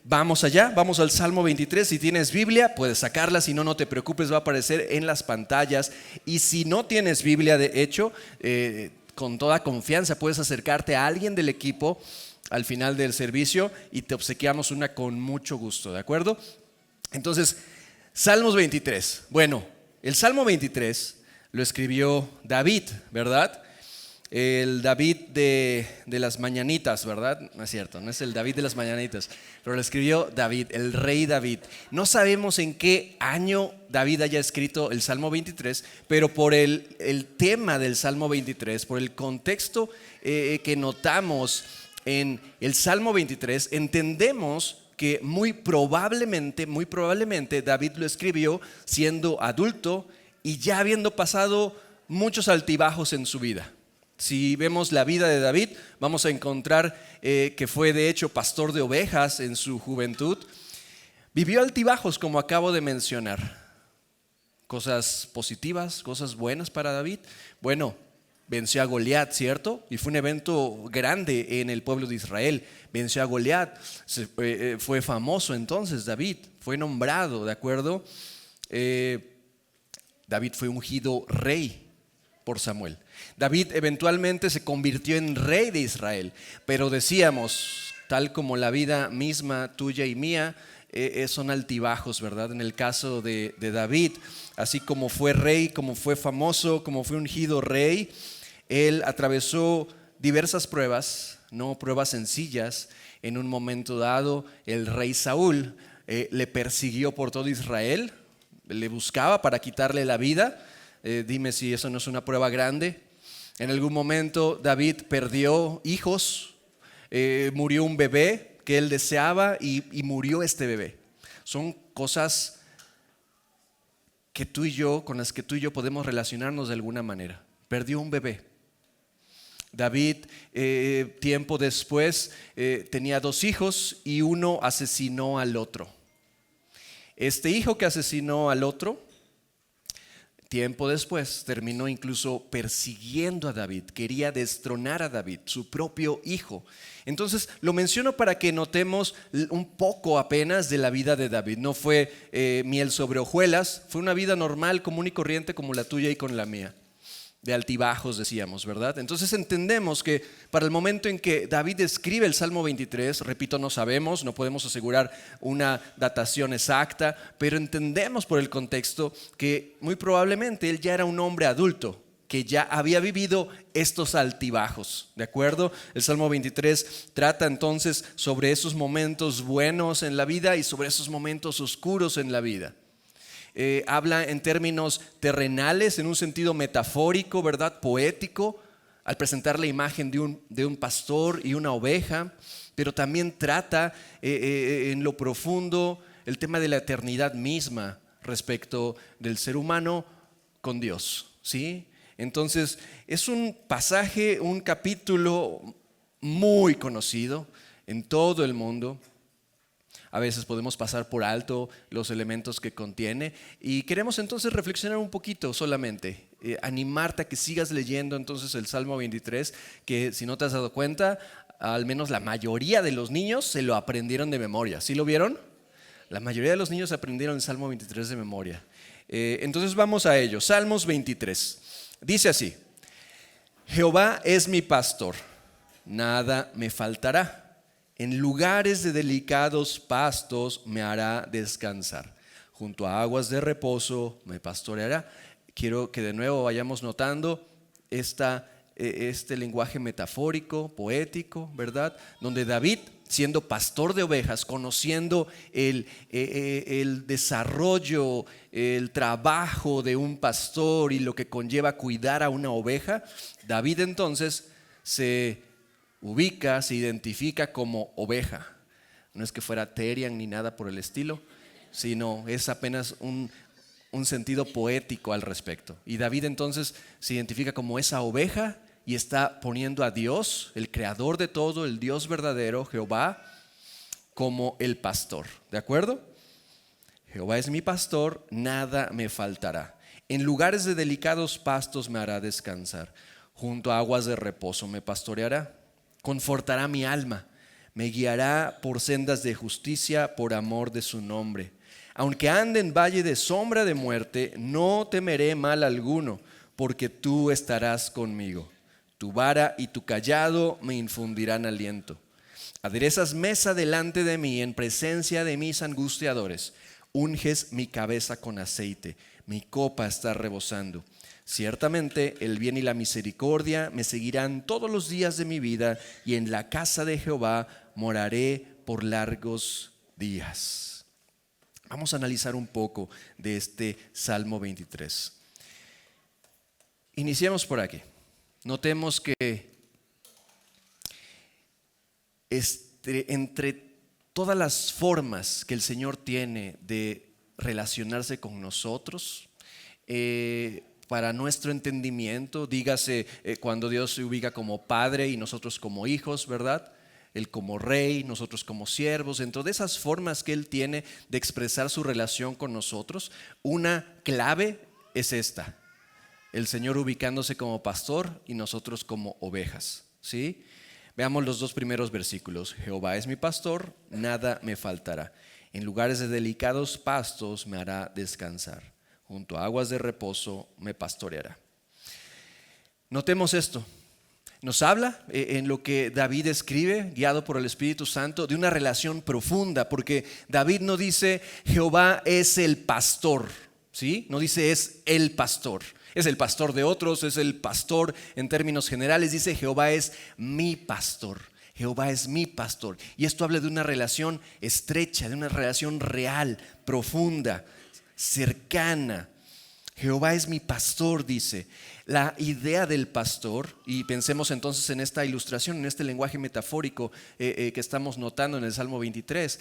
vamos allá, vamos al Salmo 23. Si tienes Biblia, puedes sacarla. Si no, no te preocupes, va a aparecer en las pantallas. Y si no tienes Biblia, de hecho, con toda confianza puedes acercarte a alguien del equipo al final del servicio y te obsequiamos una con mucho gusto, ¿de acuerdo? Entonces, Salmos 23. Bueno, el Salmo 23 lo escribió David, ¿verdad? El David de las mañanitas, ¿verdad? No es cierto, no es el David de las mañanitas, pero lo escribió David, el rey David. No sabemos en qué año David haya escrito el Salmo 23, pero por el tema del Salmo 23, por el contexto que notamos en el Salmo 23, entendemos que muy probablemente David lo escribió siendo adulto y ya habiendo pasado muchos altibajos en su vida. Si vemos la vida de David, vamos a encontrar que fue de hecho pastor de ovejas en su juventud. Vivió altibajos, como acabo de mencionar. Cosas positivas, cosas buenas para David. Bueno, venció a Goliat, ¿cierto? Y fue un evento grande en el pueblo de Israel. Venció a Goliat, fue famoso entonces David, fue nombrado, ¿de acuerdo? David fue ungido rey por Samuel. David eventualmente se convirtió en rey de Israel, pero decíamos, tal como la vida misma tuya y mía, son altibajos, ¿verdad? En el caso de David, así como fue rey, como fue famoso, como fue ungido rey, él atravesó diversas pruebas, no pruebas sencillas. En un momento dado, el rey Saúl le persiguió por todo Israel, le buscaba para quitarle la vida. Dime si eso no es una prueba grande. En algún momento David perdió hijos, murió un bebé que él deseaba y murió este bebé. Son cosas que tú y yo, con las que tú y yo podemos relacionarnos de alguna manera. Perdió un bebé. David, tiempo después, tenía 2 hijos y uno asesinó al otro. Este hijo que asesinó al otro, tiempo después terminó incluso persiguiendo a David, quería destronar a David, su propio hijo. Entonces lo menciono para que notemos un poco apenas de la vida de David. No fue miel sobre hojuelas, fue una vida normal, común y corriente como la tuya y con la mía. De altibajos decíamos, ¿verdad? Entonces entendemos que para el momento en que David escribe el Salmo 23, repito, no sabemos, no podemos asegurar una datación exacta, pero entendemos por el contexto que muy probablemente él ya era un hombre adulto, que ya había vivido estos altibajos, ¿de acuerdo? El Salmo 23 trata entonces sobre esos momentos buenos en la vida y sobre esos momentos oscuros en la vida. Habla en términos terrenales, en un sentido metafórico, ¿verdad? Poético, al presentar la imagen de un pastor y una oveja, pero también trata en lo profundo el tema de la eternidad misma respecto del ser humano con Dios, ¿sí? Entonces es un pasaje, un capítulo muy conocido en todo el mundo. A veces podemos pasar por alto los elementos que contiene y queremos entonces reflexionar un poquito solamente, animarte a que sigas leyendo entonces el Salmo 23, que si no te has dado cuenta, al menos la mayoría de los niños se lo aprendieron de memoria. ¿Sí lo vieron? La mayoría de los niños aprendieron el Salmo 23 de memoria. Entonces vamos a ello. Salmos 23. Dice así: Jehová es mi pastor, nada me faltará. En lugares de delicados pastos me hará descansar. Junto a aguas de reposo me pastoreará. Quiero que de nuevo vayamos notando este lenguaje metafórico, poético, ¿verdad? Donde David, siendo pastor de ovejas, conociendo el desarrollo, el trabajo de un pastor y lo que conlleva cuidar a una oveja, David entonces se ubica, se identifica como oveja. No es que fuera Terian ni nada por el estilo, sino es apenas un sentido poético al respecto. Y David entonces se identifica como esa oveja y está poniendo a Dios, el creador de todo, el Dios verdadero, Jehová, como el pastor. ¿De acuerdo? Jehová es mi pastor, nada me faltará. En lugares de delicados pastos me hará descansar. Junto a aguas de reposo me pastoreará. Confortará mi alma, Me guiará por sendas de justicia por amor de su nombre. Aunque ande en valle de sombra de muerte, no temeré mal alguno, porque tú estarás conmigo. Tu vara y tu cayado me infundirán aliento. Aderezas mesa delante de mí en presencia de mis angustiadores. Unges mi cabeza con aceite, mi copa está rebosando. Ciertamente el bien y la misericordia me seguirán todos los días de mi vida, y en la casa de Jehová moraré por largos días. Vamos a analizar un poco de este Salmo 23. Iniciemos por aquí. Notemos que entre todas las formas que el Señor tiene de relacionarse con nosotros, para nuestro entendimiento, dígase cuando Dios se ubica como Padre y nosotros como hijos, ¿verdad? Él como Rey, nosotros como siervos. Dentro de esas formas que Él tiene de expresar su relación con nosotros, una clave es esta: el Señor ubicándose como pastor y nosotros como ovejas, ¿sí? Veamos los dos primeros versículos. Jehová es mi pastor, nada me faltará. En lugares de delicados pastos me hará descansar. Junto a aguas de reposo me pastoreará. Notemos esto. Nos habla en lo que David escribe, guiado por el Espíritu Santo, de una relación profunda, porque David no dice Jehová es el pastor, ¿sí? No dice es el pastor. Es el pastor de otros, es el pastor en términos generales. Dice Jehová es mi pastor. Jehová es mi pastor. Y esto habla de una relación estrecha, de una relación real, profunda, cercana. Jehová es mi pastor, dice. La idea del pastor, y pensemos entonces en esta ilustración, en este lenguaje metafórico que estamos notando en el Salmo 23,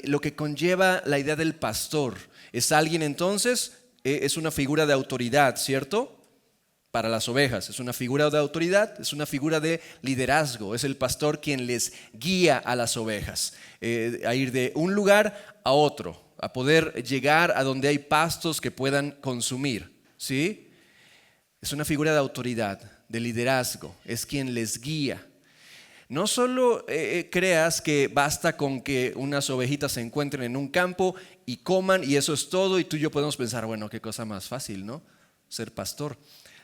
lo que conlleva la idea del pastor es alguien entonces, es una figura de autoridad, ¿cierto? Para las ovejas, es una figura de autoridad, es una figura de liderazgo, es el pastor quien les guía a las ovejas a ir de un lugar a otro, a poder llegar a donde hay pastos que puedan consumir, ¿sí? Es una figura de autoridad, de liderazgo, es quien les guía. No solo creas que basta con que unas ovejitas se encuentren en un campo y coman y eso es todo, y tú y yo podemos pensar, bueno, qué cosa más fácil, ¿no? Ser pastor.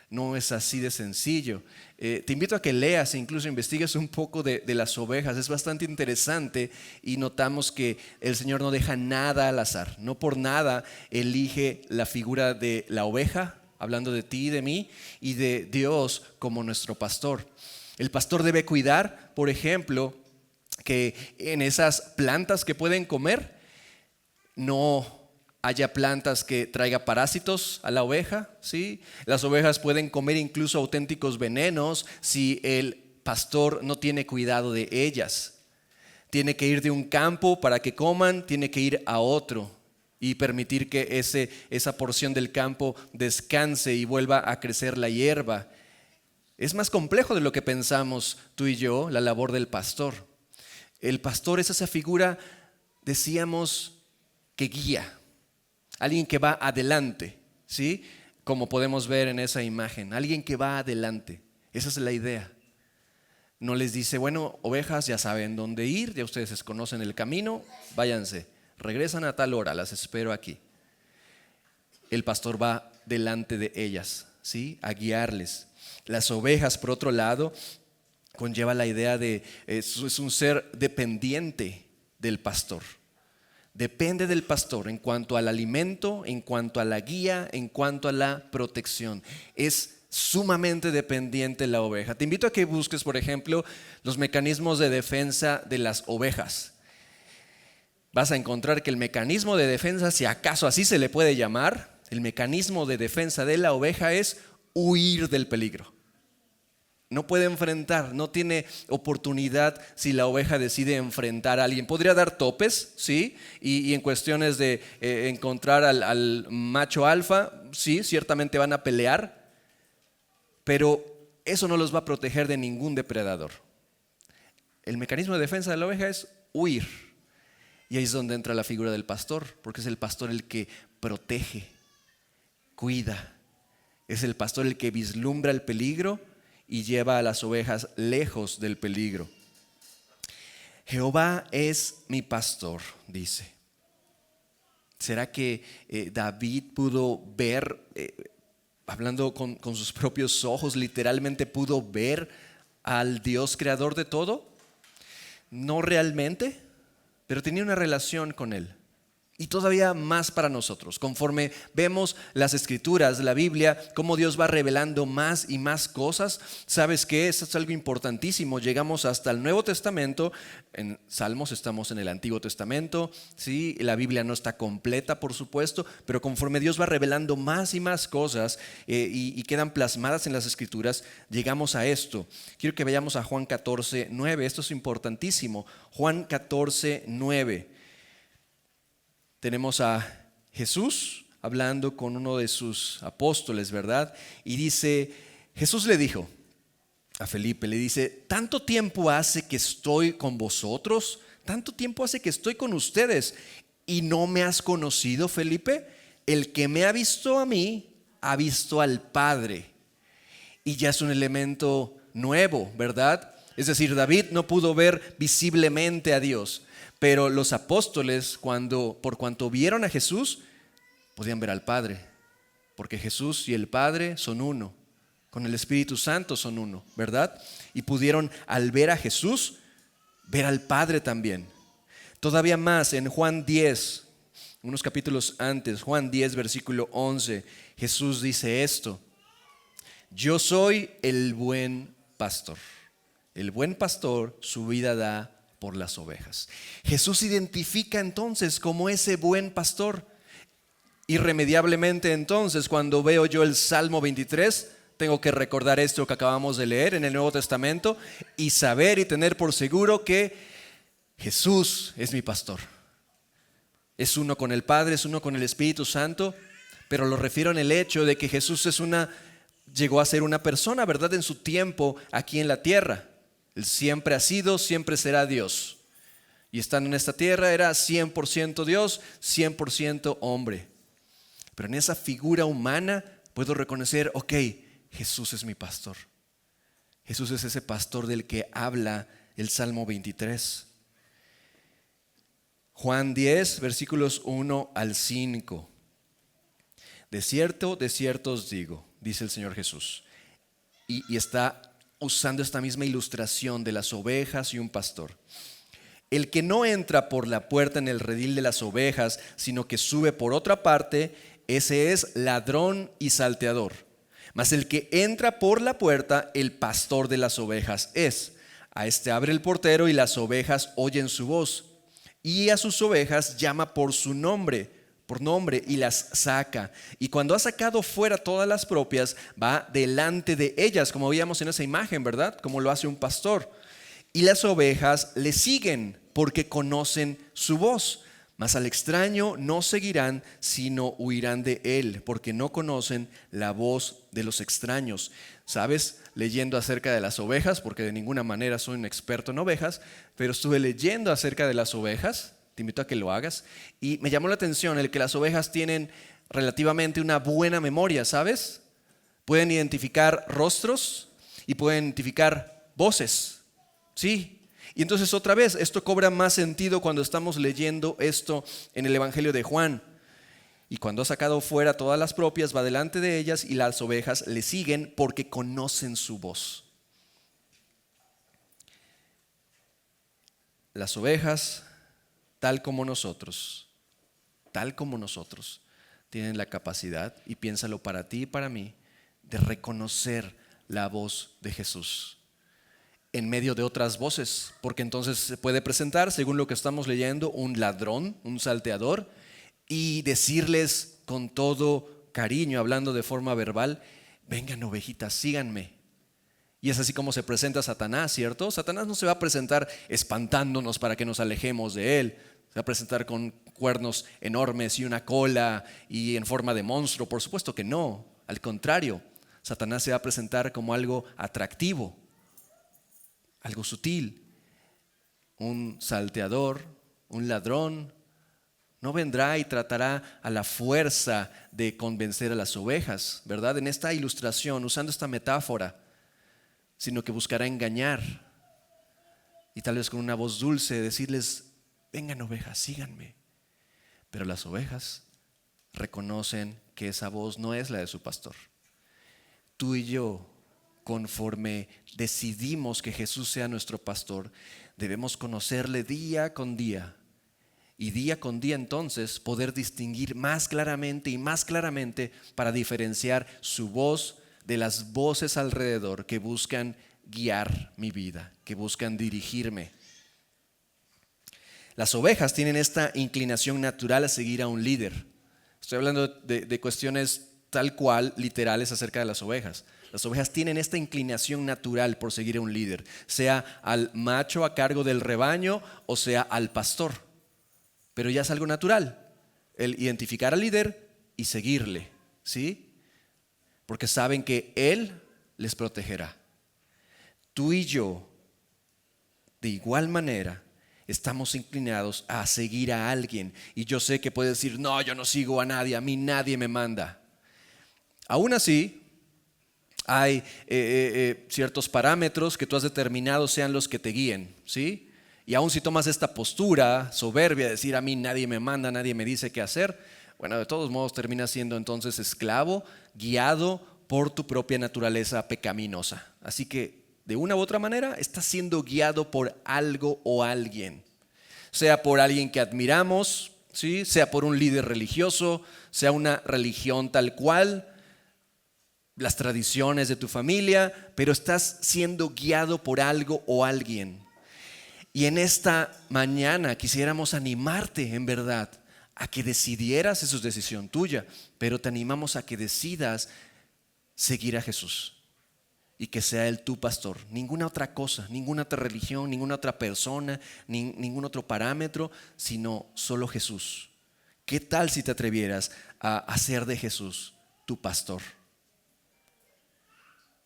No es así de sencillo. Te invito a que leas e incluso investigues un poco de las ovejas. Es bastante interesante y notamos que el Señor no deja nada al azar. No por nada elige la figura de la oveja, hablando de ti y de mí, y de Dios como nuestro pastor. El pastor debe cuidar, por ejemplo, que en esas plantas que pueden comer no haya plantas que traigan parásitos a la oveja, ¿sí? Las ovejas pueden comer incluso auténticos venenos si el pastor no tiene cuidado de ellas. Tiene que ir de un campo para que coman, tiene que ir a otro y permitir que esa porción del campo descanse y vuelva a crecer la hierba. Es más complejo de lo que pensamos tú y yo, la labor del pastor. El pastor es esa figura, decíamos, que guía. Alguien que va adelante, ¿sí? Como podemos ver en esa imagen. Alguien que va adelante. Esa es la idea. No les dice, bueno, ovejas, ya saben dónde ir, ya ustedes conocen el camino, váyanse. Regresan a tal hora, las espero aquí. El pastor va delante de ellas, ¿sí? A guiarles. Las ovejas, por otro lado, conlleva la idea de es un ser dependiente del pastor. Depende del pastor en cuanto al alimento, en cuanto a la guía, en cuanto a la protección. Es sumamente dependiente la oveja. Te invito a que busques, por ejemplo, los mecanismos de defensa de las ovejas. Vas a encontrar que el mecanismo de defensa, si acaso así se le puede llamar, el mecanismo de defensa de la oveja es huir del peligro. No puede enfrentar, no tiene oportunidad si la oveja decide enfrentar a alguien. Podría dar topes, ¿sí? Y en cuestiones de encontrar al macho alfa, sí, ciertamente van a pelear, pero eso no los va a proteger de ningún depredador. El mecanismo de defensa de la oveja es huir. Y ahí es donde entra la figura del pastor, porque es el pastor el que protege, cuida. Es el pastor el que vislumbra el peligro y lleva a las ovejas lejos del peligro. Jehová es mi pastor, dice. ¿Será que David pudo ver, hablando con sus propios ojos, literalmente pudo ver al Dios creador de todo? No realmente, pero tenía una relación con Él. Y todavía más para nosotros, conforme vemos las Escrituras, la Biblia, cómo Dios va revelando más y más cosas. ¿Sabes qué? Eso es algo importantísimo. Llegamos hasta el Nuevo Testamento. En Salmos estamos en el Antiguo Testamento. ¿Sí? La Biblia no está completa, por supuesto, pero conforme Dios va revelando más y más cosas y quedan plasmadas en las Escrituras, llegamos a esto. Quiero que vayamos a Juan 14:9. Esto es importantísimo. Juan 14:9. Tenemos a Jesús hablando con uno de sus apóstoles, ¿verdad? Y dice, Jesús le dijo a Felipe, le dice, ¿tanto tiempo hace que estoy con vosotros? ¿Tanto tiempo hace que estoy con ustedes? ¿Y no me has conocido, Felipe? El que me ha visto a mí, ha visto al Padre. Y ya es un elemento nuevo, ¿verdad? Es decir, David no pudo ver visiblemente a Dios, pero los apóstoles, por cuanto vieron a Jesús, podían ver al Padre, porque Jesús y el Padre son uno, con el Espíritu Santo son uno, ¿verdad? Y pudieron, al ver a Jesús, ver al Padre también. Todavía más, en Juan 10, unos capítulos antes, Juan 10, versículo 11, Jesús dice esto: yo soy el buen pastor. El buen pastor su vida da por las ovejas. Jesús se identifica entonces como ese buen pastor. Irremediablemente entonces, cuando veo yo el Salmo 23, tengo que recordar esto que acabamos de leer en el Nuevo Testamento y saber y tener por seguro que Jesús es mi pastor. Es uno con el Padre, es uno con el Espíritu Santo, pero lo refiero en el hecho de que Jesús llegó a ser una persona, ¿verdad? En su tiempo aquí en la tierra. Él siempre ha sido, siempre será Dios. Y estando en esta tierra era 100% Dios, 100% hombre. Pero en esa figura humana puedo reconocer, ok, Jesús es mi pastor. Jesús es ese pastor del que habla el Salmo 23. Juan 10, versículos 1 al 5. De cierto os digo, dice el Señor Jesús. Y está usando esta misma ilustración de las ovejas y un pastor. El que no entra por la puerta en el redil de las ovejas, sino que sube por otra parte, ese es ladrón y salteador. Mas el que entra por la puerta, el pastor de las ovejas es. A este abre el portero y las ovejas oyen su voz. Y a sus ovejas llama por nombre y las saca. Y cuando ha sacado fuera todas las propias, va delante de ellas, como veíamos en esa imagen, ¿verdad? Como lo hace un pastor. Y las ovejas le siguen porque conocen su voz. Mas al extraño no seguirán, sino huirán de él, porque no conocen la voz de los extraños. ¿Sabes? Leyendo acerca de las ovejas, porque de ninguna manera soy un experto en ovejas, pero estuve leyendo acerca de las ovejas. Te invito a que lo hagas. Y me llamó la atención el que las ovejas tienen relativamente una buena memoria, ¿sabes? Pueden identificar rostros y pueden identificar voces. Sí. Y entonces otra vez, esto cobra más sentido cuando estamos leyendo esto en el Evangelio de Juan. Y cuando ha sacado fuera todas las propias, va delante de ellas y las ovejas le siguen porque conocen su voz. Las ovejas, tal como nosotros, tienen la capacidad, y piénsalo para ti y para mí, de reconocer la voz de Jesús en medio de otras voces, porque entonces se puede presentar, según lo que estamos leyendo, un ladrón, un salteador, y decirles con todo cariño, hablando de forma verbal, vengan ovejitas, síganme. Y es así como se presenta Satanás, ¿cierto? Satanás no se va a presentar espantándonos para que nos alejemos de él. Se va a presentar con cuernos enormes y una cola y en forma de monstruo. Por supuesto que no. Al contrario, Satanás se va a presentar como algo atractivo, algo sutil. Un salteador, un ladrón, no vendrá y tratará a la fuerza de convencer a las ovejas, ¿verdad? En esta ilustración, usando esta metáfora, sino que buscará engañar. y tal vez con una voz dulce decirles: vengan ovejas, síganme. Pero las ovejas reconocen que esa voz no es la de su pastor. Tú y yo, conforme decidimos que Jesús sea nuestro pastor, debemos conocerle día con día. Y día con día entonces poder distinguir más claramente y más claramente para diferenciar su voz de las voces alrededor que buscan guiar mi vida, que buscan dirigirme. Las ovejas tienen esta inclinación natural a seguir a un líder. Estoy hablando de cuestiones tal cual literales acerca de las ovejas. Las ovejas tienen esta inclinación natural por seguir a un líder, sea al macho a cargo del rebaño o sea al pastor. Pero ya es algo natural, el identificar al líder y seguirle, ¿sí? Porque saben que Él les protegerá. Tú y yo, de igual manera, estamos inclinados a seguir a alguien. Y yo sé que puedes decir: no, yo no sigo a nadie, a mí nadie me manda. Aún así, hay ciertos parámetros que tú has determinado sean los que te guíen, ¿sí? Y aún si tomas esta postura soberbia de decir: a mí nadie me manda, nadie me dice qué hacer, bueno, de todos modos terminas siendo entonces esclavo, guiado por tu propia naturaleza pecaminosa. Así que de una u otra manera estás siendo guiado por algo o alguien, sea por alguien que admiramos, ¿sí? Sea por un líder religioso, sea una religión tal cual, las tradiciones de tu familia, pero estás siendo guiado por algo o alguien. Y en esta mañana quisiéramos animarte en verdad a que decidieras, eso es decisión tuya, pero te animamos a que decidas seguir a Jesús y que sea Él tu pastor. Ninguna otra cosa, ninguna otra religión, ninguna otra persona, ningún otro parámetro, sino solo Jesús. ¿Qué tal si te atrevieras a hacer de Jesús tu pastor?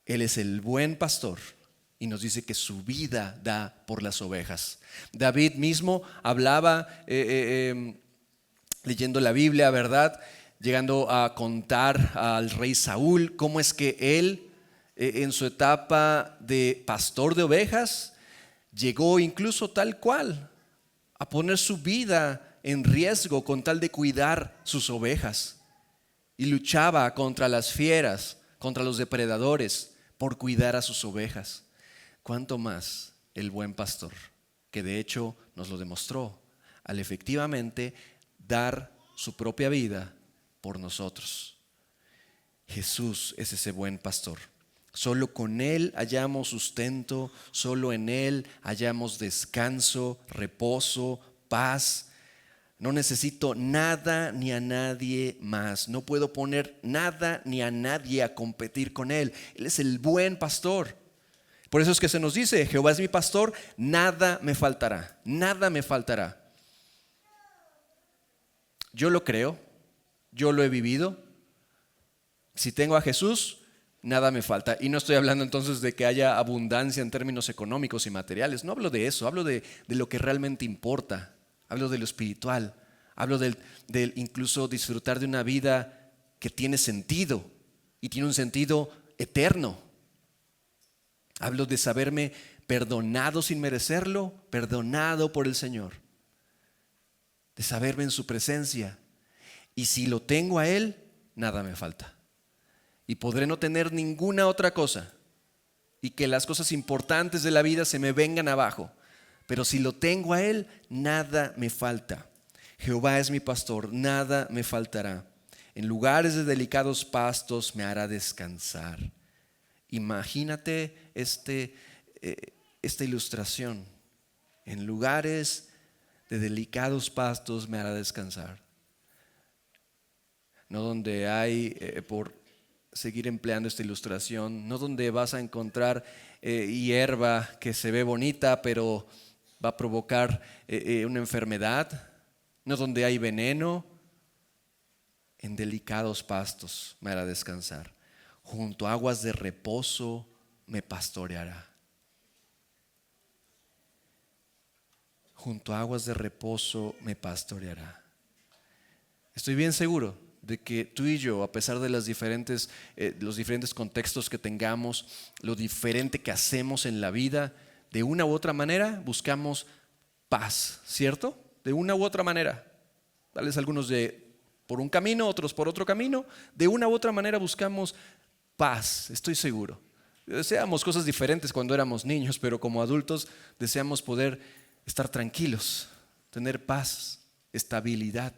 Él es el buen pastor y nos dice que su vida da por las ovejas. David mismo hablaba leyendo la Biblia, ¿verdad? Llegando a contar al rey Saúl cómo es que él en su etapa de pastor de ovejas llegó incluso tal cual a poner su vida en riesgo con tal de cuidar sus ovejas, y luchaba contra las fieras, contra los depredadores por cuidar a sus ovejas. ¿Cuánto más el buen pastor, que de hecho nos lo demostró al efectivamente dar su propia vida por nosotros? Jesús es ese buen pastor. Solo con Él hallamos sustento, solo en Él hallamos descanso, reposo, paz. No necesito nada ni a nadie más. No puedo poner nada ni a nadie a competir con Él. Él es el buen pastor. Por eso es que se nos dice: Jehová es mi pastor, nada me faltará, nada me faltará. Yo lo creo, yo lo he vivido. Si tengo a Jesús, nada me falta. Y no estoy hablando entonces de que haya abundancia en términos económicos y materiales. No hablo de eso, hablo de lo que realmente importa. Hablo de lo espiritual. Hablo del incluso disfrutar de una vida que tiene sentido y tiene un sentido eterno. Hablo de saberme perdonado sin merecerlo, perdonado por el Señor. De saberme en su presencia. Y si lo tengo a Él, nada me falta. Y podré no tener ninguna otra cosa. Y que las cosas importantes de la vida se me vengan abajo. Pero si lo tengo a Él, nada me falta. Jehová es mi pastor, nada me faltará. En lugares de delicados pastos me hará descansar. Imagínate esta ilustración. En lugares de delicados pastos me hará descansar. No donde hay, por seguir empleando esta ilustración, no donde vas a encontrar hierba que se ve bonita pero va a provocar una enfermedad, no donde hay veneno. En delicados pastos me hará descansar. Junto a aguas de reposo me pastoreará. Junto a aguas de reposo me pastoreará. Estoy bien seguro de que tú y yo, a pesar de los diferentes contextos que tengamos, lo diferente que hacemos en la vida, de una u otra manera buscamos paz, ¿cierto? De una u otra manera. Tal vez algunos por un camino, otros por otro camino. De una u otra manera buscamos paz, estoy seguro. Deseamos cosas diferentes cuando éramos niños, pero como adultos deseamos poder estar tranquilos, tener paz, estabilidad.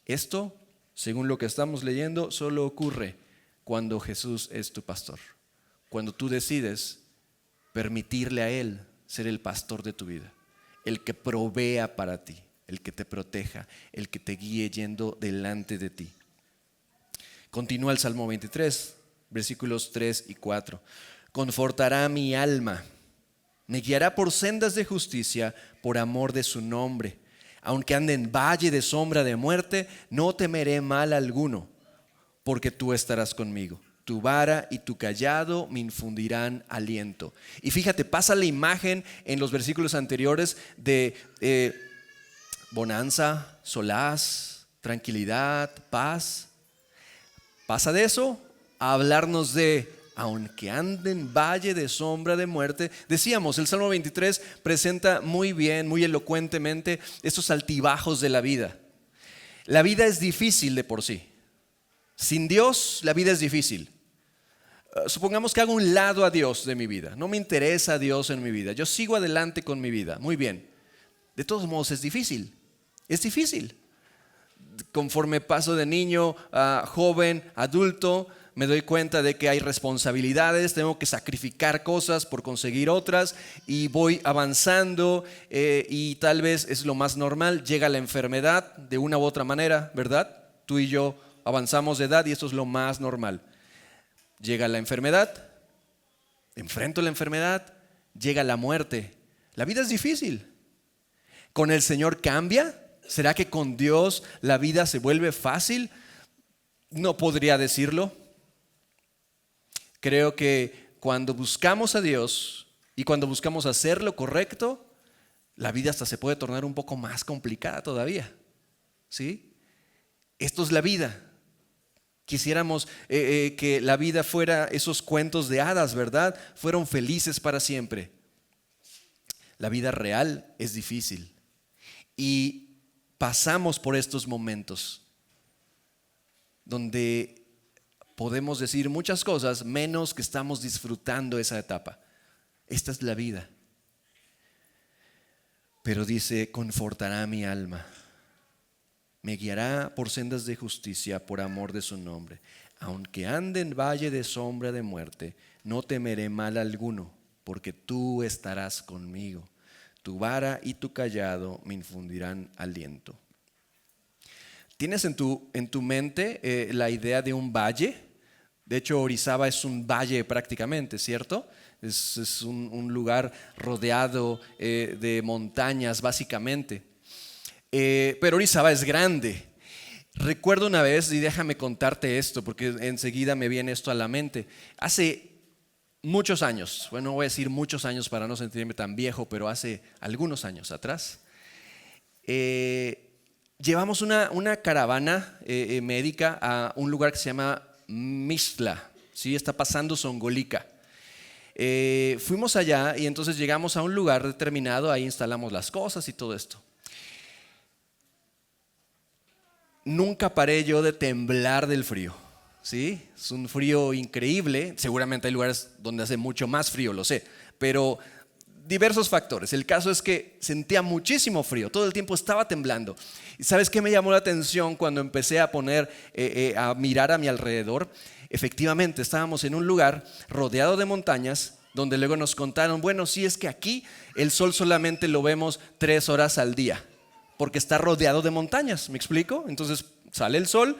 Esto, según lo que estamos leyendo, solo ocurre cuando Jesús es tu pastor. Cuando tú decides permitirle a Él ser el pastor de tu vida, el que provea para ti, el que te proteja, el que te guíe yendo delante de ti. Continúa el Salmo 23, versículos 3 y 4. Confortará mi alma, me guiará por sendas de justicia por amor de su nombre. Aunque ande en valle de sombra de muerte, no temeré mal alguno, porque tú estarás conmigo. Tu vara y tu callado me infundirán aliento. Y fíjate, pasa la imagen en los versículos anteriores de bonanza, solaz, tranquilidad, paz. Pasa de eso a hablarnos de aunque ande en valle de sombra de muerte. Decíamos, el Salmo 23 presenta muy bien, muy elocuentemente estos altibajos de la vida. La vida es difícil de por sí. Sin Dios, la vida es difícil. Supongamos que hago un lado a Dios de mi vida. No me interesa Dios en mi vida. Yo sigo adelante con mi vida. Muy bien. De todos modos es difícil. Es difícil. Conforme paso de niño a joven, adulto, me doy cuenta de que hay responsabilidades, tengo que sacrificar cosas por conseguir otras y voy avanzando y tal vez es lo más normal, llega la enfermedad de una u otra manera, ¿verdad? Tú y yo avanzamos de edad y esto es lo más normal. Llega la enfermedad, enfrento la enfermedad, llega la muerte. La vida es difícil. ¿Con el Señor cambia? ¿Será que con Dios la vida se vuelve fácil? No podría decirlo. Creo que cuando buscamos a Dios y cuando buscamos hacer lo correcto, la vida hasta se puede tornar un poco más complicada todavía. ¿Sí? Esto es la vida. Quisiéramos que la vida fuera esos cuentos de hadas, ¿verdad? Fueron felices para siempre. La vida real es difícil y pasamos por estos momentos donde podemos decir muchas cosas menos que estamos disfrutando esa etapa. Esta es la vida. Pero dice, confortará mi alma. Me guiará por sendas de justicia por amor de su nombre. Aunque ande en valle de sombra de muerte, no temeré mal alguno, porque tú estarás conmigo. Tu vara y tu callado me infundirán aliento. ¿Tienes en tu mente la idea de un valle? De hecho, Orizaba es un valle prácticamente, ¿cierto? Es un lugar rodeado de montañas básicamente. Pero Orizaba es grande. Recuerdo una vez, y déjame contarte esto porque enseguida me viene esto a la mente. Hace muchos años, bueno, voy a decir muchos años para no sentirme tan viejo, pero hace algunos años atrás, llevamos una caravana médica a un lugar que se llama Mixtla, ¿sí? Está pasando Zongolica. Fuimos allá y entonces llegamos a un lugar determinado, ahí instalamos las cosas y todo esto. Nunca paré yo de temblar del frío, ¿sí? Es un frío increíble, seguramente hay lugares donde hace mucho más frío, lo sé, pero diversos factores. El caso es que sentía muchísimo frío, todo el tiempo estaba temblando. ¿Y sabes qué me llamó la atención cuando empecé a a mirar a mi alrededor? Efectivamente, estábamos en un lugar rodeado de montañas, donde luego nos contaron, bueno, sí, es que aquí el sol solamente lo vemos 3 horas al día, porque está rodeado de montañas, ¿me explico? Entonces sale el sol,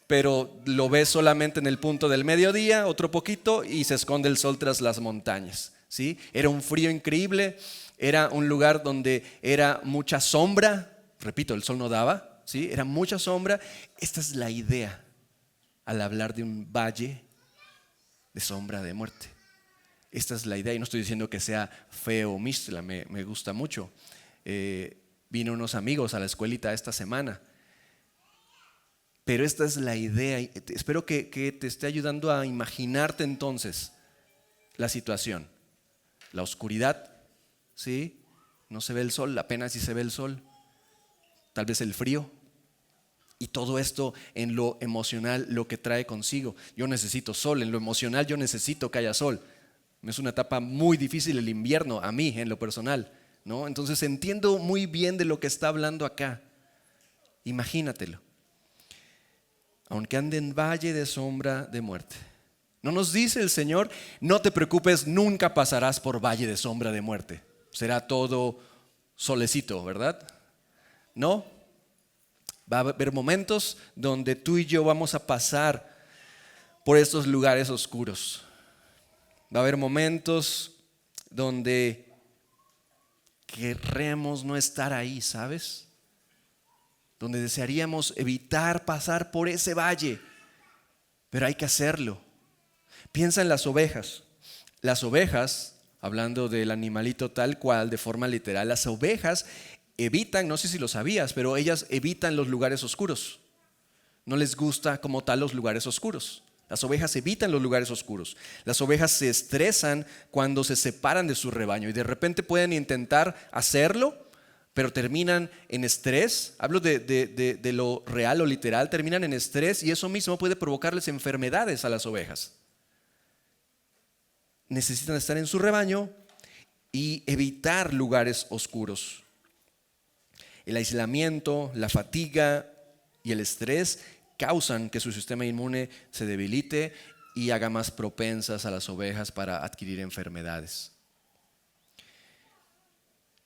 pero lo ves solamente en el punto del mediodía, otro poquito, y se esconde el sol tras las montañas, ¿sí? Era un frío increíble, era un lugar donde era mucha sombra, repito, el sol no daba, ¿sí? Era mucha sombra. Esta es la idea al hablar de un valle de sombra de muerte. Esta es la idea, y no estoy diciendo que sea feo o Mixtla, me gusta mucho. Vino unos amigos a la escuelita esta semana. Pero esta es la idea. Espero que te esté ayudando a imaginarte entonces la situación. La oscuridad, ¿sí? No se ve el sol, apenas si se ve el sol. Tal vez el frío. Y todo esto en lo emocional, lo que trae consigo. Yo necesito sol, en lo emocional yo necesito que haya sol. Es una etapa muy difícil el invierno, a mí en lo personal, ¿no? Entonces entiendo muy bien de lo que está hablando acá. Imagínatelo. Aunque ande en valle de sombra de muerte. No nos dice el Señor, no te preocupes, nunca pasarás por valle de sombra de muerte. Será todo solecito, ¿verdad? No. Va a haber momentos donde tú y yo vamos a pasar por estos lugares oscuros. Va a haber momentos donde querremos no estar ahí, ¿sabes? Donde desearíamos evitar pasar por ese valle, pero hay que hacerlo. Piensa en las ovejas. Las ovejas, hablando del animalito tal cual, de forma literal, las ovejas evitan, no sé si lo sabías, pero ellas evitan los lugares oscuros. No les gusta como tal los lugares oscuros. Las ovejas evitan los lugares oscuros. Las ovejas se estresan cuando se separan de su rebaño y de repente pueden intentar hacerlo, pero terminan en estrés. Hablo de lo real o literal, terminan en estrés y eso mismo puede provocarles enfermedades a las ovejas. Necesitan estar en su rebaño y evitar lugares oscuros. El aislamiento, la fatiga y el estrés causan que su sistema inmune se debilite y haga más propensas a las ovejas para adquirir enfermedades.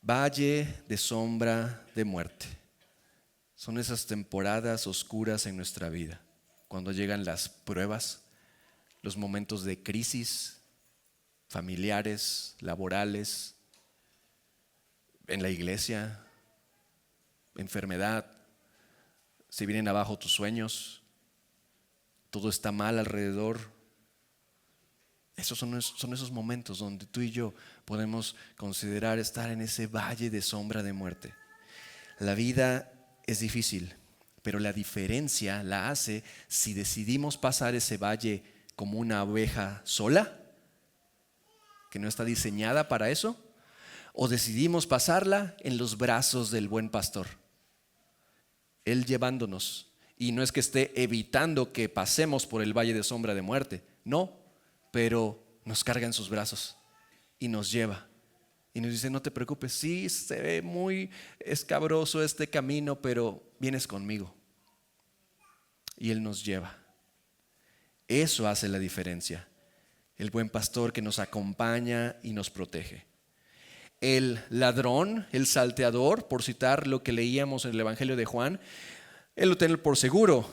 Valle de sombra de muerte. Son esas temporadas oscuras en nuestra vida, cuando llegan las pruebas, los momentos de crisis familiares, laborales, en la iglesia, enfermedad, se vienen abajo tus sueños, todo está mal alrededor. Esos son esos momentos donde tú y yo podemos considerar estar en ese valle de sombra de muerte. La vida es difícil, pero la diferencia la hace si decidimos pasar ese valle como una oveja sola, que no está diseñada para eso, o decidimos pasarla en los brazos del buen pastor. Él llevándonos. Y no es que esté evitando que pasemos por el valle de sombra de muerte, no, pero nos carga en sus brazos y nos lleva. Y nos dice, no te preocupes, sí se ve muy escabroso este camino, pero vienes conmigo. Y Él nos lleva. Eso hace la diferencia. El buen pastor que nos acompaña y nos protege. El ladrón, el salteador, por citar lo que leíamos en el Evangelio de Juan, él lo tiene por seguro.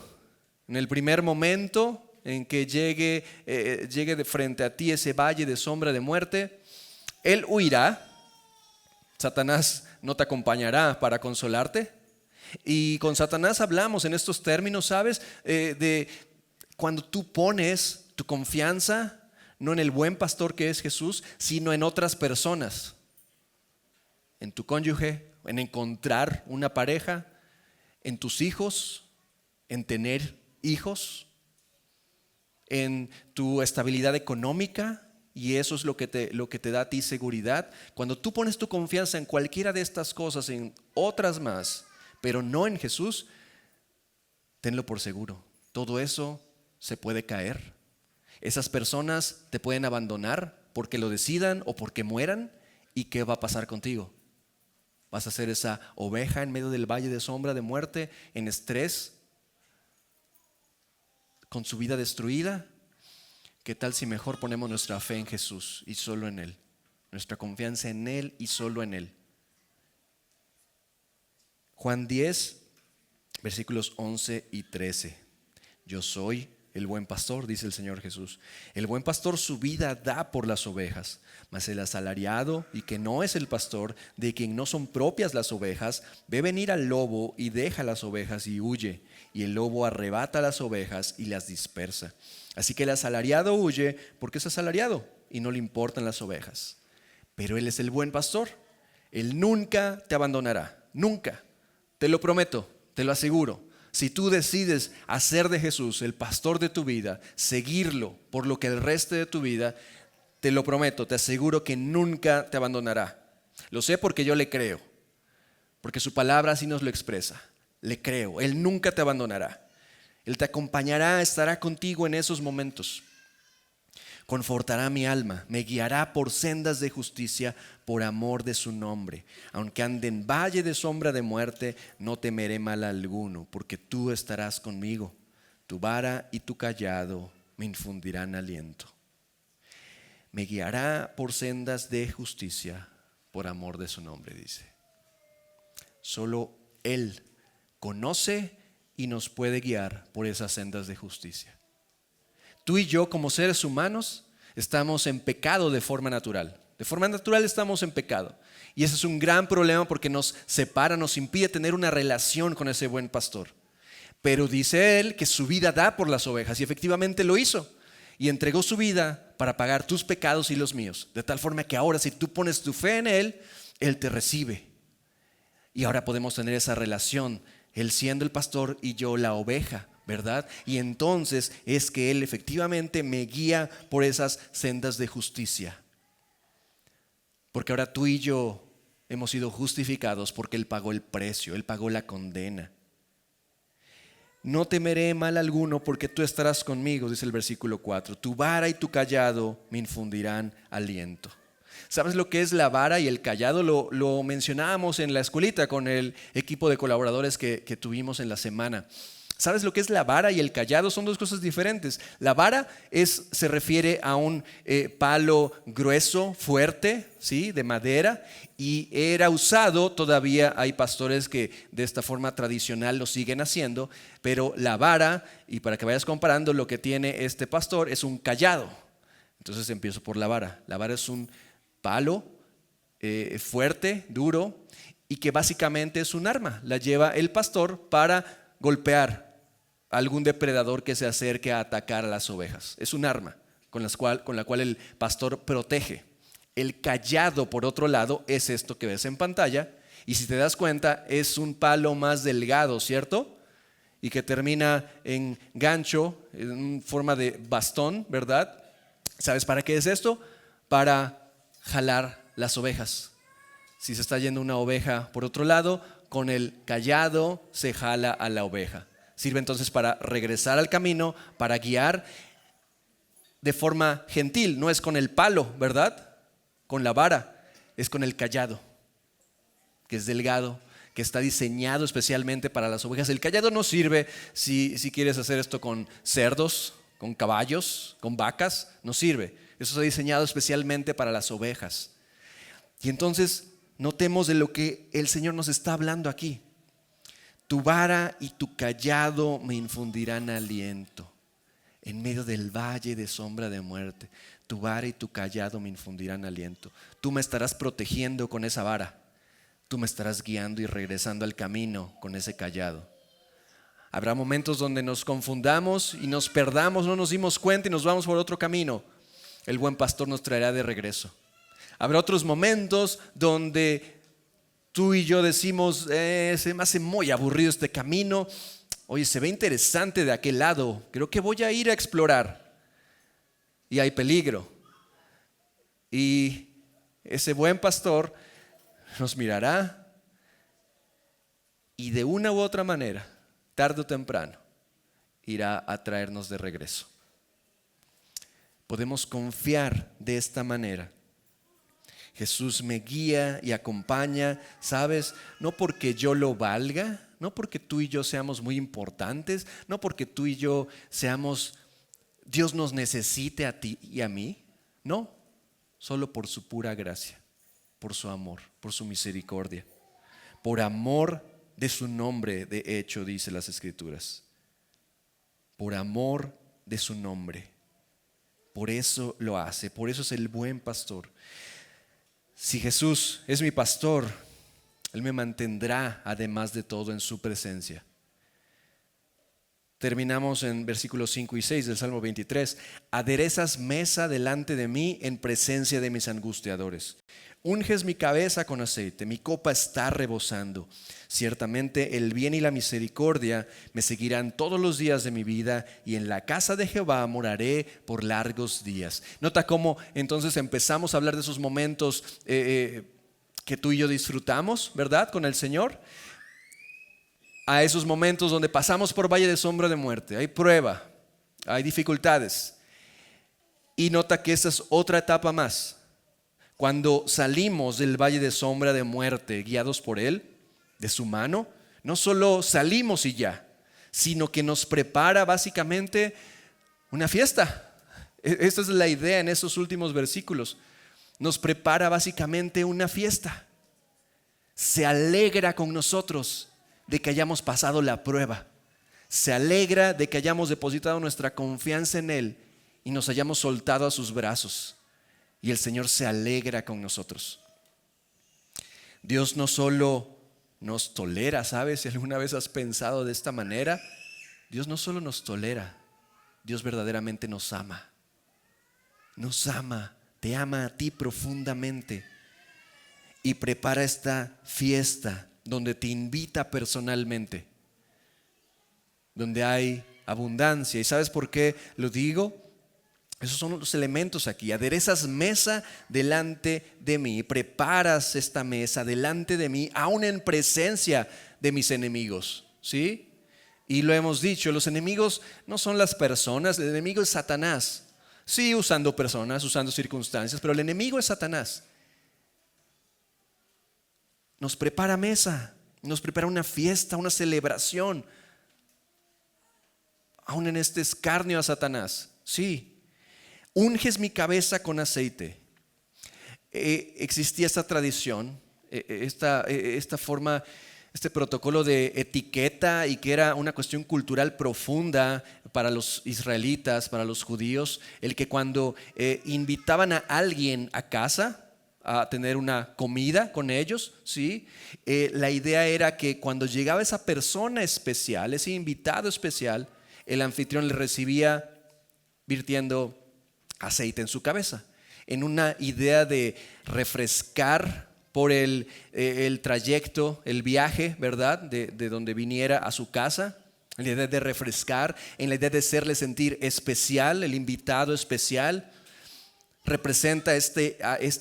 En el primer momento en que llegue de frente a ti ese valle de sombra de muerte, él huirá. Satanás no te acompañará para consolarte. Y con Satanás hablamos en estos términos, ¿sabes? De cuando tú pones tu confianza no en el buen pastor que es Jesús, sino en otras personas. En tu cónyuge, en encontrar una pareja, en tus hijos, en tener hijos, en tu estabilidad económica, y eso es lo que te da a ti seguridad. Cuando tú pones tu confianza en cualquiera de estas cosas, en otras más, pero no en Jesús, tenlo por seguro, todo eso se puede caer. Esas personas te pueden abandonar porque lo decidan o porque mueran. ¿Y qué va a pasar contigo? ¿Vas a ser esa oveja en medio del valle de sombra de muerte, en estrés, con su vida destruida? ¿Qué tal si mejor ponemos nuestra fe en Jesús y solo en Él? Nuestra confianza en Él y solo en Él. Juan 10, versículos 11 y 13. Yo soy el buen pastor, dice el Señor Jesús. El buen pastor su vida da por las ovejas, mas el asalariado, y que no es el pastor, de quien no son propias las ovejas, ve venir al lobo y deja las ovejas y huye. Y el lobo arrebata las ovejas y las dispersa. Así que el asalariado huye porque es asalariado y no le importan las ovejas. Pero Él es el buen pastor. Él nunca te abandonará, nunca. Te lo prometo, te lo aseguro. Si tú decides hacer de Jesús el pastor de tu vida, seguirlo por lo que el resto de tu vida, te lo prometo, te aseguro que nunca te abandonará. Lo sé porque yo le creo, porque su palabra así nos lo expresa. Le creo, Él nunca te abandonará. Él te acompañará, estará contigo en esos momentos. Confortará mi alma, me guiará por sendas de justicia por amor de su nombre. Aunque ande en valle de sombra de muerte, no temeré mal alguno, porque tú estarás conmigo. Tu vara y tu cayado me infundirán aliento. Me guiará por sendas de justicia por amor de su nombre, dice. Solo Él conoce y nos puede guiar por esas sendas de justicia. Tú y yo, como seres humanos, estamos en pecado de forma natural. De forma natural estamos en pecado. Y ese es un gran problema porque nos separa, nos impide tener una relación con ese buen pastor. Pero dice Él que su vida da por las ovejas, y efectivamente lo hizo. Y entregó su vida para pagar tus pecados y los míos. De tal forma que ahora, si tú pones tu fe en Él, Él te recibe. Y ahora podemos tener esa relación, Él siendo el pastor y yo la oveja, ¿verdad? Y entonces es que Él efectivamente me guía por esas sendas de justicia. Porque ahora tú y yo hemos sido justificados porque Él pagó el precio, Él pagó la condena. No temeré mal alguno porque tú estarás conmigo, dice el versículo 4. Tu vara y tu cayado me infundirán aliento. ¿Sabes lo que es la vara y el cayado? Lo mencionábamos en la escuelita con el equipo de colaboradores que tuvimos en la semana. ¿Sabes lo que es la vara y el cayado? Son dos cosas diferentes. La vara se refiere a un palo grueso, fuerte, ¿sí? De madera, y era usado, todavía hay pastores que de esta forma tradicional lo siguen haciendo, pero la vara, y para que vayas comparando, lo que tiene este pastor es un cayado. Entonces empiezo por la vara. La vara es un palo fuerte, duro, y que básicamente es un arma. La lleva el pastor para golpear a algún depredador que se acerque a atacar a las ovejas. Es un arma con la cual el pastor protege. El cayado, por otro lado, es esto que ves en pantalla, y si te das cuenta es un palo más delgado, ¿cierto? Y que termina en gancho, en forma de bastón, ¿verdad? ¿Sabes para qué es esto? Para jalar las ovejas. Si se está yendo una oveja por otro lado, con el cayado se jala a la oveja. Sirve entonces para regresar al camino, para guiar de forma gentil. No es con el palo, ¿verdad? Con la vara, es con el cayado, que es delgado, que está diseñado especialmente para las ovejas. El cayado no sirve si quieres hacer esto con cerdos, con caballos, con vacas, no sirve. Eso está diseñado especialmente para las ovejas. Y entonces notemos de lo que el Señor nos está hablando aquí. Tu vara y tu cayado me infundirán aliento en medio del valle de sombra de muerte. Tu vara y tu cayado me infundirán aliento. Tú me estarás protegiendo con esa vara. Tú me estarás guiando y regresando al camino con ese cayado. Habrá momentos donde nos confundamos y nos perdamos, no nos dimos cuenta y nos vamos por otro camino. El buen pastor nos traerá de regreso. Habrá otros momentos donde tú y yo decimos, se me hace muy aburrido este camino. Oye, se ve interesante de aquel lado. Creo que voy a ir a explorar. Y hay peligro. Y ese buen pastor nos mirará y de una u otra manera, tarde o temprano, irá a traernos de regreso. Podemos confiar de esta manera. Jesús me guía y acompaña, ¿sabes? No porque yo lo valga, no porque tú y yo seamos muy importantes, no porque tú y yo Dios nos necesite a ti y a mí, no, solo por su pura gracia, por su amor, por su misericordia, por amor de su nombre, de hecho, dice las Escrituras, por amor de su nombre, por eso lo hace, por eso es el buen pastor. Si Jesús es mi pastor, Él me mantendrá además de todo en su presencia. Terminamos en versículos 5 y 6 del Salmo 23. Aderezas mesa delante de mí en presencia de mis angustiadores. Unges mi cabeza con aceite, mi copa está rebosando. Ciertamente el bien y la misericordia me seguirán todos los días de mi vida y en la casa de Jehová moraré por largos días. Nota cómo entonces empezamos a hablar de esos momentos que tú y yo disfrutamos, ¿verdad? Con el Señor, a esos momentos donde pasamos por valle de sombra de muerte. Hay prueba, hay dificultades. Y nota que esta es otra etapa más. Cuando salimos del valle de sombra de muerte, guiados por Él, de su mano, no solo salimos y ya, sino que nos prepara básicamente una fiesta. Esta es la idea en esos últimos versículos. Nos prepara básicamente una fiesta. Se alegra con nosotros de que hayamos pasado la prueba. Se alegra de que hayamos depositado nuestra confianza en Él y nos hayamos soltado a sus brazos. Y el Señor se alegra con nosotros. Dios no solo nos tolera, ¿sabes? Si alguna vez has pensado de esta manera, Dios no solo nos tolera, Dios verdaderamente nos ama. Nos ama, te ama a ti profundamente. Y prepara esta fiesta donde te invita personalmente, donde hay abundancia. ¿Y sabes por qué lo digo? Esos son los elementos aquí. Aderezas mesa delante de mí, preparas esta mesa delante de mí, aún en presencia de mis enemigos. ¿Sí? Y lo hemos dicho, los enemigos no son las personas, el enemigo es Satanás. Sí, usando personas, usando circunstancias, pero el enemigo es Satanás. Nos prepara mesa, nos prepara una fiesta, una celebración, aún en este escarnio a Satanás. Sí. Unges mi cabeza con aceite. Existía esta tradición, esta forma, este protocolo de etiqueta, y que era una cuestión cultural profunda para los israelitas, para los judíos, el que cuando invitaban a alguien a casa a tener una comida con ellos, ¿sí? La idea era que cuando llegaba esa persona especial, ese invitado especial, el anfitrión le recibía virtiendo aceite en su cabeza, en una idea de refrescar por el trayecto, el viaje, ¿verdad? De donde viniera a su casa, en la idea de refrescar, en la idea de hacerle sentir especial, el invitado especial. Representa este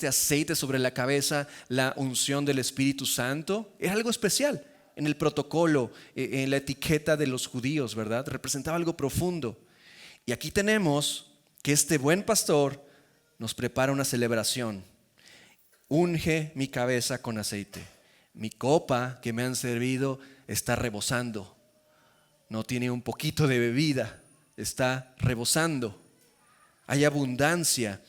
aceite sobre la cabeza, la unción del Espíritu Santo. Era algo especial en el protocolo, en la etiqueta de los judíos, ¿verdad? Representaba algo profundo. Y aquí tenemos que este buen pastor nos prepara una celebración. Unge mi cabeza con aceite. Mi copa que me han servido está rebosando. No tiene un poquito de bebida, está rebosando. Hay abundancia.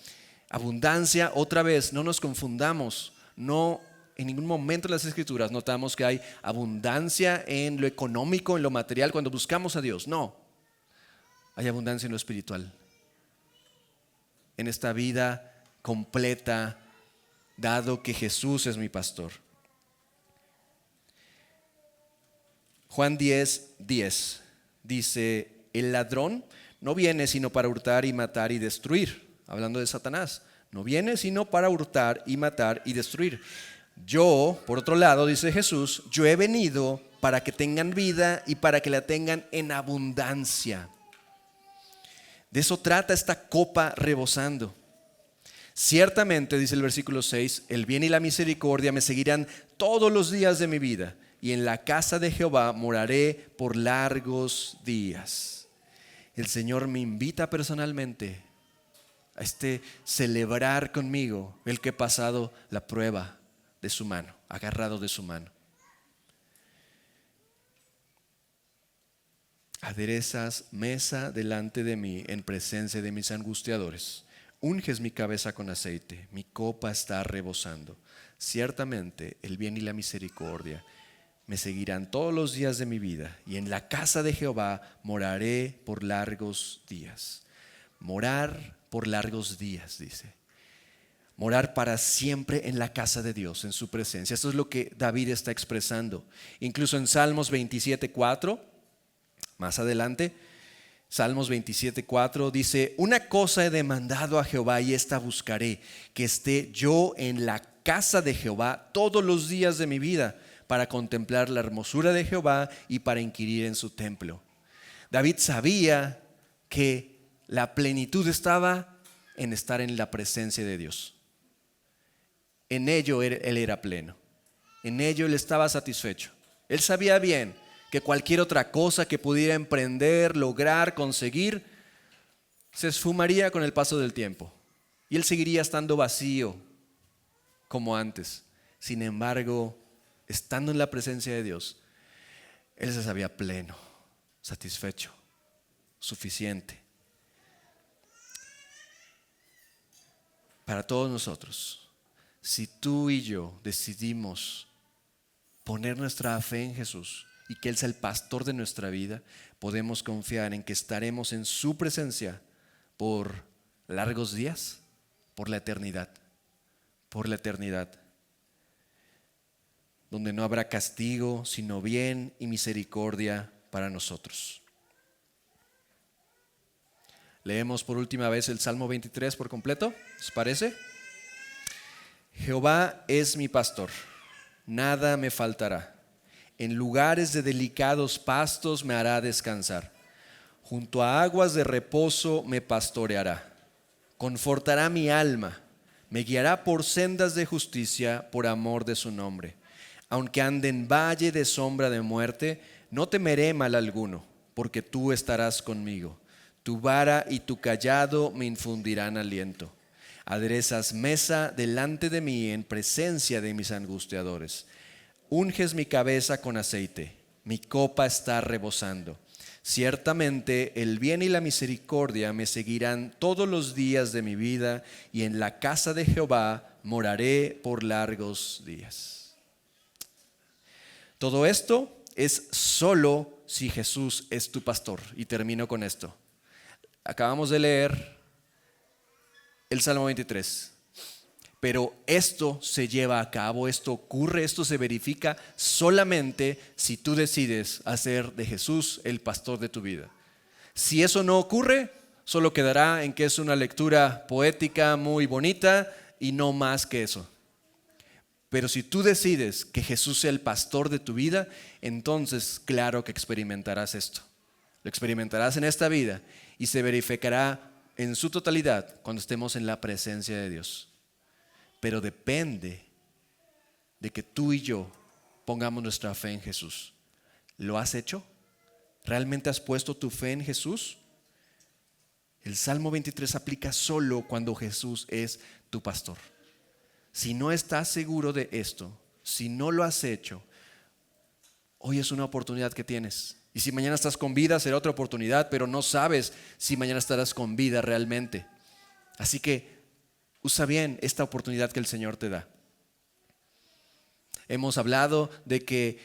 Abundancia, otra vez, no nos confundamos. No, en ningún momento en las Escrituras notamos que hay abundancia en lo económico, en lo material, cuando buscamos a Dios. No, hay abundancia en lo espiritual. En esta vida completa, dado que Jesús es mi pastor. Juan 10:10 dice: el ladrón no viene sino para hurtar y matar y destruir. Hablando de Satanás, no viene sino para hurtar y matar y destruir. Yo, por otro lado, dice Jesús, yo he venido para que tengan vida y para que la tengan en abundancia. De eso trata esta copa rebosando. Ciertamente, dice el versículo 6, el bien y la misericordia me seguirán todos los días de mi vida, y en la casa de Jehová moraré por largos días. El Señor me invita personalmente a celebrar conmigo el que he pasado la prueba de su mano, agarrado de su mano. Aderezas mesa delante de mí en presencia de mis angustiadores. Unges mi cabeza con aceite, mi copa está rebosando. Ciertamente el bien y la misericordia me seguirán todos los días de mi vida, y en la casa de Jehová moraré por largos días. Morar por largos días, dice. Morar para siempre en la casa de Dios, en su presencia. Esto es lo que David está expresando. Incluso en Salmos 27:4, más adelante, Salmos 27:4 dice: una cosa he demandado a Jehová y esta buscaré, que esté yo en la casa de Jehová todos los días de mi vida, para contemplar la hermosura de Jehová y para inquirir en su templo. David sabía que la plenitud estaba en estar en la presencia de Dios, en ello él era pleno. En ello él estaba satisfecho. Él sabía bien que cualquier otra cosa que pudiera emprender, lograr, conseguir, se esfumaría con el paso del tiempo. Y él seguiría estando vacío como antes. Sin embargo, estando en la presencia de Dios, él se sabía pleno, satisfecho, suficiente. Para todos nosotros, si tú y yo decidimos poner nuestra fe en Jesús y que Él sea el pastor de nuestra vida, podemos confiar en que estaremos en su presencia por largos días, por la eternidad, donde no habrá castigo, sino bien y misericordia para nosotros. Leemos por última vez el Salmo 23 por completo, ¿les parece? Jehová es mi pastor, nada me faltará. En lugares de delicados pastos me hará descansar. Junto a aguas de reposo me pastoreará. Confortará mi alma. Me guiará por sendas de justicia por amor de su nombre. Aunque ande en valle de sombra de muerte, no temeré mal alguno, porque tú estarás conmigo. Tu vara y tu cayado me infundirán aliento. Aderezas mesa delante de mí en presencia de mis angustiadores. Unges mi cabeza con aceite, mi copa está rebosando. Ciertamente el bien y la misericordia me seguirán todos los días de mi vida, y en la casa de Jehová moraré por largos días. Todo esto es solo si Jesús es tu pastor. Y termino con esto. Acabamos de leer el Salmo 23. Pero esto se lleva a cabo, esto ocurre, esto se verifica solamente si tú decides hacer de Jesús el pastor de tu vida. Si eso no ocurre, solo quedará en que es una lectura poética muy bonita y no más que eso. Pero si tú decides que Jesús sea el pastor de tu vida, entonces claro que experimentarás esto. Lo experimentarás en esta vida y se verificará en su totalidad cuando estemos en la presencia de Dios. Pero depende de que tú y yo pongamos nuestra fe en Jesús. ¿Lo has hecho? ¿Realmente has puesto tu fe en Jesús? El Salmo 23 aplica solo cuando Jesús es tu pastor. Si no estás seguro de esto, si no lo has hecho, hoy es una oportunidad que tienes. Y si mañana estás con vida, será otra oportunidad, pero no sabes si mañana estarás con vida realmente. Así que usa bien esta oportunidad que el Señor te da. Hemos hablado de que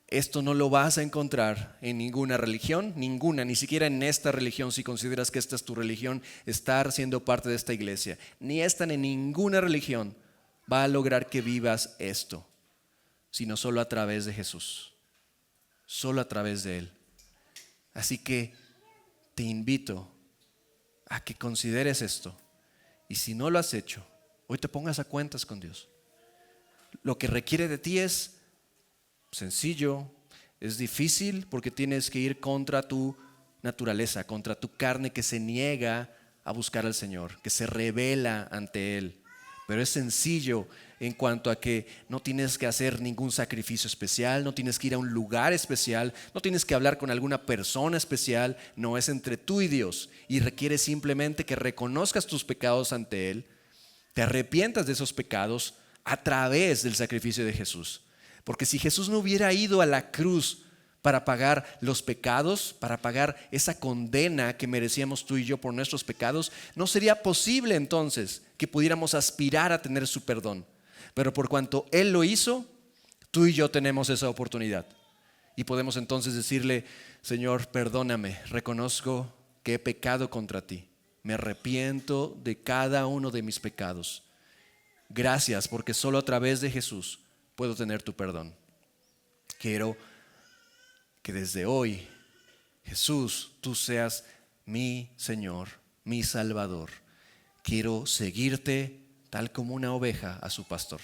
esto no lo vas a encontrar en ninguna religión, ninguna, ni siquiera en esta religión, si consideras que esta es tu religión, estar siendo parte de esta iglesia. Ni esta ni ninguna religión va a lograr que vivas esto, sino solo a través de Jesús, solo a través de Él. Así que te invito a que consideres esto. Y si no lo has hecho, hoy te pongas a cuentas con Dios. Lo que requiere de ti es sencillo, es difícil porque tienes que ir contra tu naturaleza, contra tu carne que se niega a buscar al Señor, que se revela ante Él. Pero es sencillo en cuanto a que no tienes que hacer ningún sacrificio especial, no tienes que ir a un lugar especial, no tienes que hablar con alguna persona especial, no, es entre tú y Dios y requiere simplemente que reconozcas tus pecados ante Él, te arrepientas de esos pecados a través del sacrificio de Jesús. Porque si Jesús no hubiera ido a la cruz para pagar los pecados, para pagar esa condena que merecíamos tú y yo por nuestros pecados, no sería posible entonces que pudiéramos aspirar a tener su perdón. Pero por cuanto Él lo hizo, tú y yo tenemos esa oportunidad. Y podemos entonces decirle: Señor, perdóname, reconozco que he pecado contra ti. Me arrepiento de cada uno de mis pecados. Gracias, porque solo a través de Jesús puedo tener tu perdón. Quiero que desde hoy, Jesús, tú seas mi Señor, mi Salvador. Quiero seguirte tal como una oveja a su pastor.